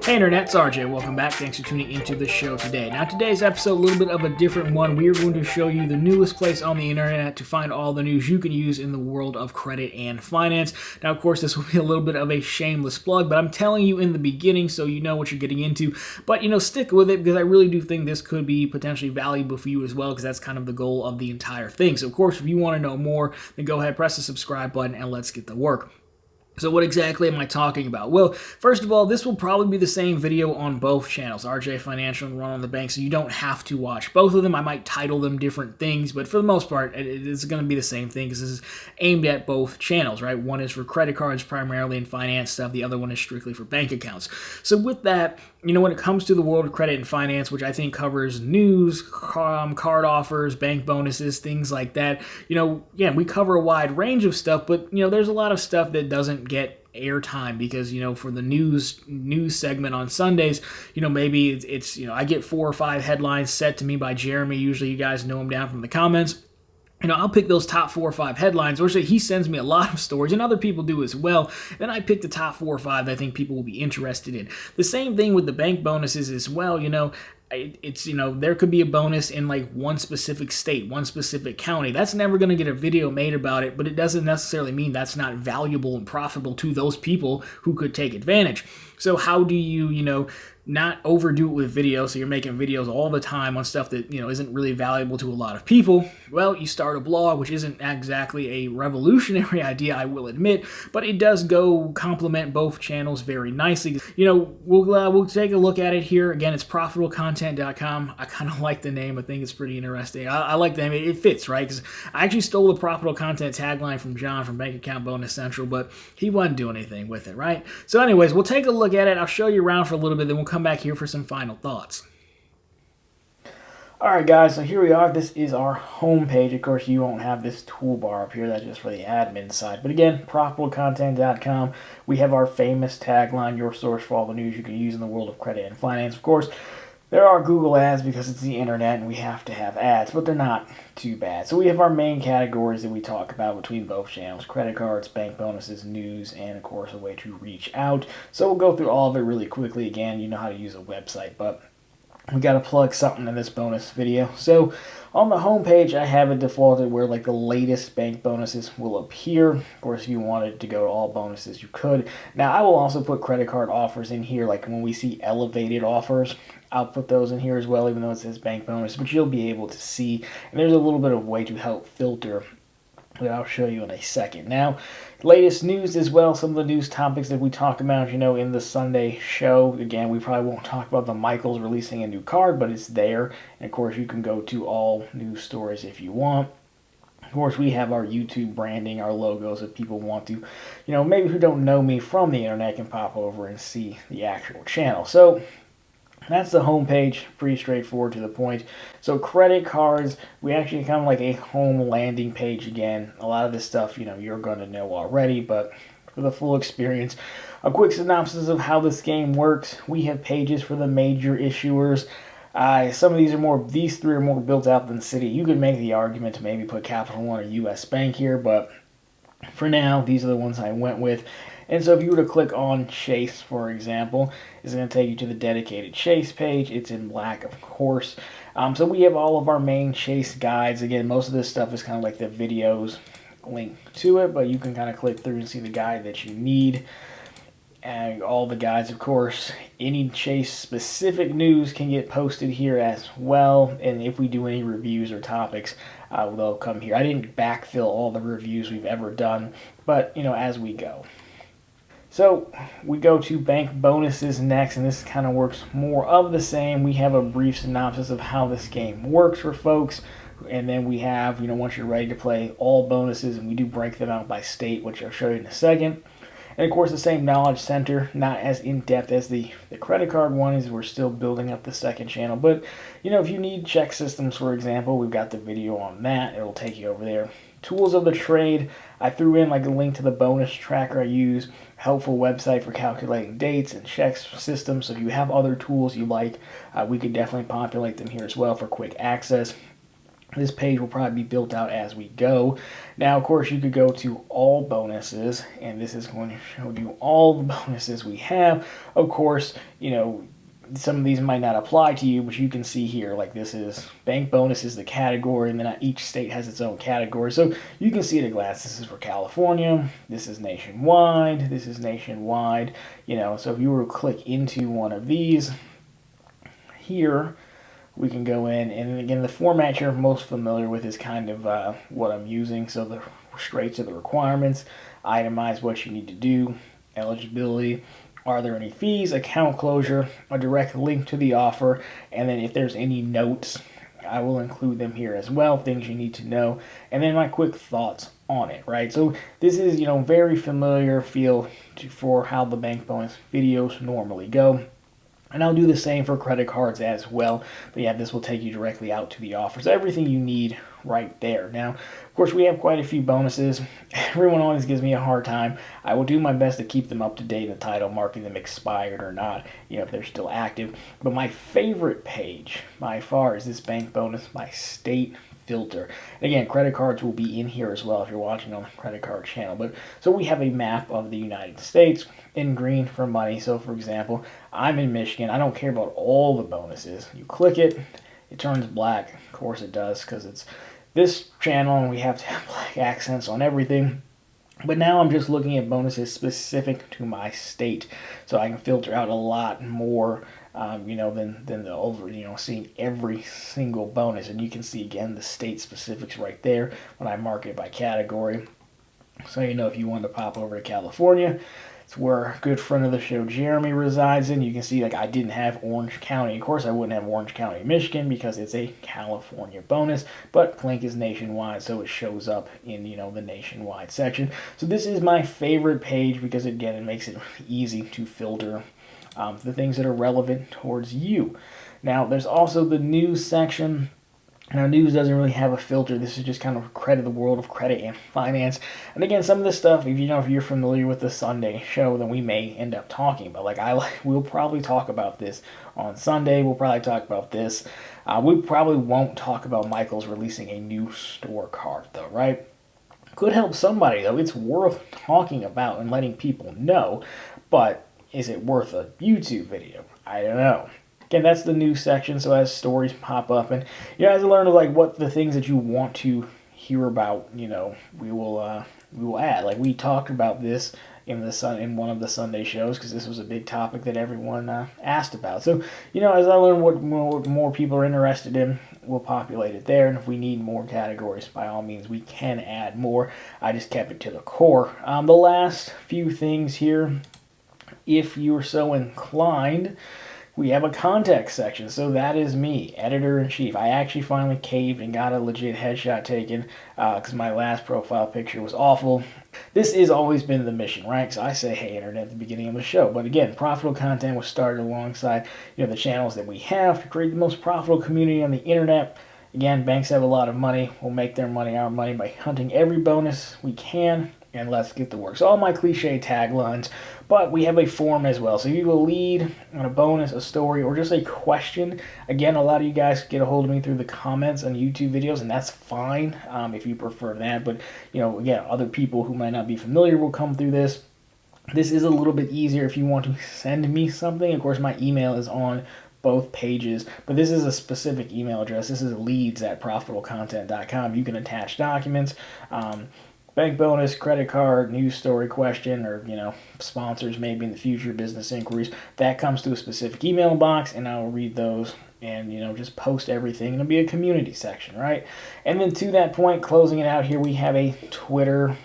Hey Internet, it's RJ. Welcome back. Thanks for tuning into the show today. Now, today's episode, a little bit of a different one. We are going to show you the newest place on the Internet to find all the news you can use in the world of credit and finance. Now, of course, this will be a little bit of a shameless plug, but I'm telling you in the beginning so you know what you're getting into. But, stick with it because I really do think this could be potentially valuable for you as well because that's kind of the goal of the entire thing. So, of course, if you want to know more, then go ahead, press the subscribe button, and let's get to work. So what exactly am I talking about? Well, first of all, this will probably be the same video on both channels, RJ Financial and Run on the Bank, so you don't have to watch both of them. I might title them different things, but for the most part, it's going to be the same thing because this is aimed at both channels, right? One is for credit cards primarily and finance stuff. The other one is strictly for bank accounts. So with that, when it comes to the world of credit and finance, which I think covers news, card offers, bank bonuses, things like that, we cover a wide range of stuff, but, there's a lot of stuff that doesn't get airtime because for the news segment on Sundays, maybe it's I get 4 or 5 headlines set to me by Jeremy. Usually you guys know him down from the comments. I'll pick those top 4 or 5 headlines, or he sends me a lot of stories, and other people do as well. Then I pick the top 4 or 5 that I think people will be interested in. The same thing with the bank bonuses as well. It's there could be a bonus in like one specific state, one specific county. That's never going to get a video made about it, but it doesn't necessarily mean that's not valuable and profitable to those people who could take advantage. So how do you, not overdo it with video, so you're making videos all the time on stuff that, isn't really valuable to a lot of people? Well, you start a blog, which isn't exactly a revolutionary idea, I will admit, but it does go complement both channels very nicely. We'll take a look at it here. Again, it's profitablecontent.com. I kind of like the name. I think it's pretty interesting. I like the name. It fits, right? Because I actually stole the Profitable Content tagline from John from Bank Account Bonus Central, but he wasn't doing anything with it, right? So anyways, we'll take a look at it. I'll show you around for a little bit, then we'll come back here for some final thoughts. Alright guys, so here we are. This is our home page. Of course, you won't have this toolbar up here. That's just for the admin side. But again, profitablecontent.com. We have our famous tagline, your source for all the news you can use in the world of credit and finance. Of course, there are Google ads because it's the internet and we have to have ads, but they're not too bad. So we have our main categories that we talk about between both channels: credit cards, bank bonuses, news, and of course a way to reach out. So we'll go through all of it really quickly. Again, you know how to use a website, but we got to plug something in this bonus video. So on the home page, I have it defaulted where like the latest bank bonuses will appear. Of course, if you wanted to go to all bonuses, you could. Now, I will also put credit card offers in here. Like when we see elevated offers, I'll put those in here as well, even though it says bank bonus, but you'll be able to see. And there's a little bit of way to help filter that I'll show you in a second. Now, latest news as well, some of the news topics that we talk about, in the Sunday show. Again, we probably won't talk about the Michaels releasing a new card, but it's there. And of course, you can go to all news stories if you want. Of course, we have our YouTube branding, our logos, if people want to, maybe who don't know me from the internet can pop over and see the actual channel. So that's the home page, pretty straightforward to the point. So credit cards, we actually kind of like a home landing page again. A lot of this stuff, you're going to know already, but for the full experience, a quick synopsis of how this game works. We have pages for the major issuers. Some of these 3 are more built out than Citi. You could make the argument to maybe put Capital One or US Bank here, but for now, these are the ones I went with. And so if you were to click on Chase, for example, it's going to take you to the dedicated Chase page. It's in black, of course. So we have all of our main Chase guides. Again, most of this stuff is kind of like the videos link to it, but you can kind of click through and see the guide that you need. And all the guides, of course. Any Chase specific news can get posted here as well. And if we do any reviews or topics, they'll come here. I didn't backfill all the reviews we've ever done, but, as we go. So we go to bank bonuses next, and this kind of works more of the same. We have a brief synopsis of how this game works for folks, and then we have, once you're ready to play, all bonuses, and we do break them out by state, which I'll show you in a second. And of course, the same knowledge center, not as in-depth as the credit card one is. We're still building up the second channel. But, if you need check systems, for example, we've got the video on that. It'll take you over there. Tools of the trade, I threw in like a link to the bonus tracker I use. Helpful website for calculating dates and check systems. So if you have other tools you like, we could definitely populate them here as well for quick access. This page will probably be built out as we go. Now, of course, you could go to all bonuses, and this is going to show you all the bonuses we have. Of course, some of these might not apply to you, but you can see here, like this is bank bonus is the category, and then each state has its own category. So you can see at a glance, this is for California, this is nationwide, this is nationwide, so if you were to click into one of these here, we can go in, and again, the format you're most familiar with is kind of what I'm using. So the straight to the requirements, itemize what you need to do, eligibility, are there any fees, account closure, a direct link to the offer, and then if there's any notes, I will include them here as well, things you need to know, and then my quick thoughts on it, right? So this is, very familiar feel for how the bank bonus videos normally go. And I'll do the same for credit cards as well. But yeah, this will take you directly out to the offers. Everything you need right there. Now, of course, we have quite a few bonuses. Everyone always gives me a hard time. I will do my best to keep them up to date in the title, marking them expired or not, if they're still active. But my favorite page by far is this bank bonus by state filter. And again, credit cards will be in here as well if you're watching on the credit card channel. But so we have a map of the United States in green for money. So for example, I'm in Michigan. I don't care about all the bonuses. You click it, it turns black. Of course it does, because it's this channel and we have to have black accents on everything. But now I'm just looking at bonuses specific to my state, so I can filter out a lot more than the over, seeing every single bonus. And you can see again the state specifics right there when I mark it by category. So if you want to pop over to California, it's where a good friend of the show Jeremy resides in. You can see I didn't have Orange County. Of course I wouldn't have Orange County, Michigan, because it's a California bonus, but Clink is nationwide, so it shows up in the nationwide section. So this is my favorite page because again, it makes it easy to filter the things that are relevant towards you. Now there's also the news section. Now, news doesn't really have a filter. This is just kind of the world of credit and finance. And again, some of this stuff, if you're familiar with the Sunday show, then we may end up talking about. We'll probably talk about this on Sunday. We'll probably talk about this. We probably won't talk about Michael's releasing a new store card, though, right? Could help somebody, though. It's worth talking about and letting people know. But is it worth a YouTube video? I don't know. Again, that's the news section, so as stories pop up, and as I learn what the things that you want to hear about, we will add. We talked about this in one of the Sunday shows because this was a big topic that everyone asked about. So as I learn what more people are interested in, we'll populate it there, and if we need more categories, by all means we can add more. I just kept it to the core. The last few things here, if you're so inclined, we have a contact section. So that is me, editor-in-chief. I actually finally caved and got a legit headshot taken because my last profile picture was awful. This has always been the mission, right? Because I say, hey, internet, at the beginning of the show. But again, profitable content was started alongside the channels that we have to create the most profitable community on the internet. Again, banks have a lot of money. We'll make their money, our money, by hunting every bonus we can. And let's get to work. So all my cliche taglines, but we have a form as well. So you will lead on a bonus, a story, or just a question. Again, a lot of you guys get a hold of me through the comments on YouTube videos, and that's fine if you prefer that. But, again, other people who might not be familiar will come through this. This is a little bit easier if you want to send me something. Of course, my email is on both pages, but this is a specific email address. This is leads@profitablecontent.com. You can attach documents. Bank bonus, credit card, news story, question, or, sponsors maybe in the future, business inquiries. That comes to a specific email box, and I'll read those and, just post everything. It'll be a community section, right? And then to that point, closing it out here, we have a Twitter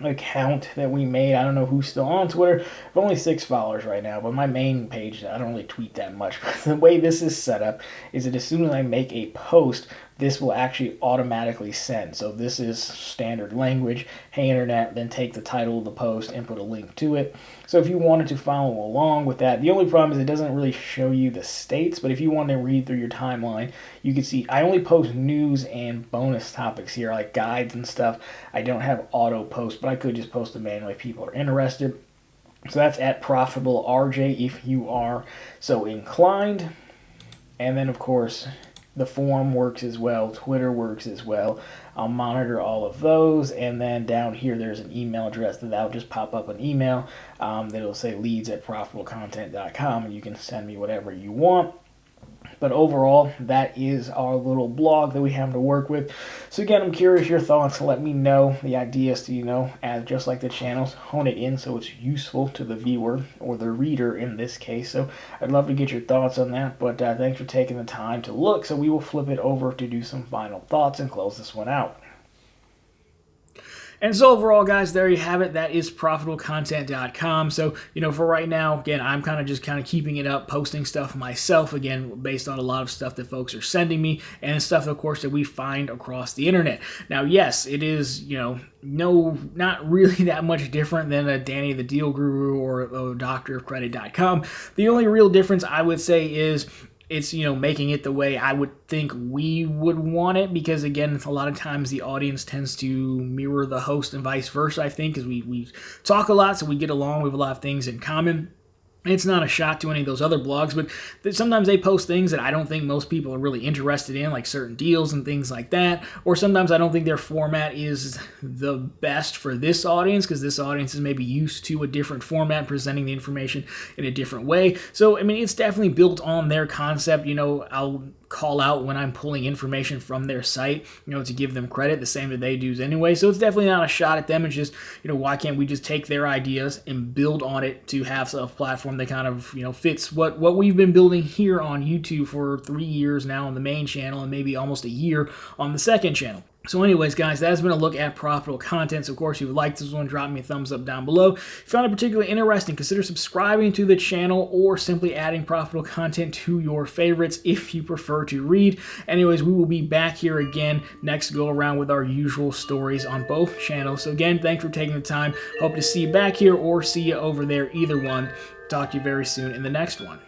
account that we made. I don't know who's still on Twitter. I've only 6 followers right now, but my main page, I don't really tweet that much. The way this is set up is that as soon as I make a post, this will actually automatically send. So this is standard language. Hey internet, then take the title of the post and put a link to it. So if you wanted to follow along with that, the only problem is it doesn't really show you the states, but if you want to read through your timeline, you can see I only post news and bonus topics here, like guides and stuff. I don't have auto post, but I could just post them manually if people are interested. So that's at ProfitableRJ if you are so inclined. And then, of course, The forum works as well. Twitter works as well. I'll monitor all of those, and then down here there's an email address that'll just pop up an email that'll say leads@profitablecontent.com, and you can send me whatever you want. But overall, that is our little blog that we have to work with. So again, I'm curious your thoughts. Let me know the ideas to, as just like the channels, hone it in so it's useful to the viewer or the reader in this case. So I'd love to get your thoughts on that. But thanks for taking the time to look. So we will flip it over to do some final thoughts and close this one out. And so overall, guys, there you have it. That is profitablecontent.com. So, for right now, again, I'm kind of keeping it up, posting stuff myself, again, based on a lot of stuff that folks are sending me and stuff, of course, that we find across the internet. Now, yes, it is, not really that much different than a Danny the Deal Guru or a doctorofcredit.com. The only real difference, I would say, is it's, making it the way I would think we would want it, because again, a lot of times the audience tends to mirror the host and vice versa, I think, because we talk a lot, so we get along, we have a lot of things in common. It's not a shot to any of those other blogs, but sometimes they post things that I don't think most people are really interested in, like certain deals and things like that. Or sometimes I don't think their format is the best for this audience, because this audience is maybe used to a different format, presenting the information in a different way. So, it's definitely built on their concept. I'll call out when I'm pulling information from their site, to give them credit, the same that they do anyway. So it's definitely not a shot at them. It's just, why can't we just take their ideas and build on it to have a platform that kind of, fits what we've been building here on YouTube for 3 years now on the main channel, and maybe almost a year on the second channel. So anyways, guys, that has been a look at profitable content. So of course, if you liked this one, drop me a thumbs up down below. If you found it particularly interesting, consider subscribing to the channel or simply adding profitable content to your favorites if you prefer to read. Anyways, we will be back here again next go around with our usual stories on both channels. So again, thanks for taking the time. Hope to see you back here or see you over there, either one. Talk to you very soon in the next one.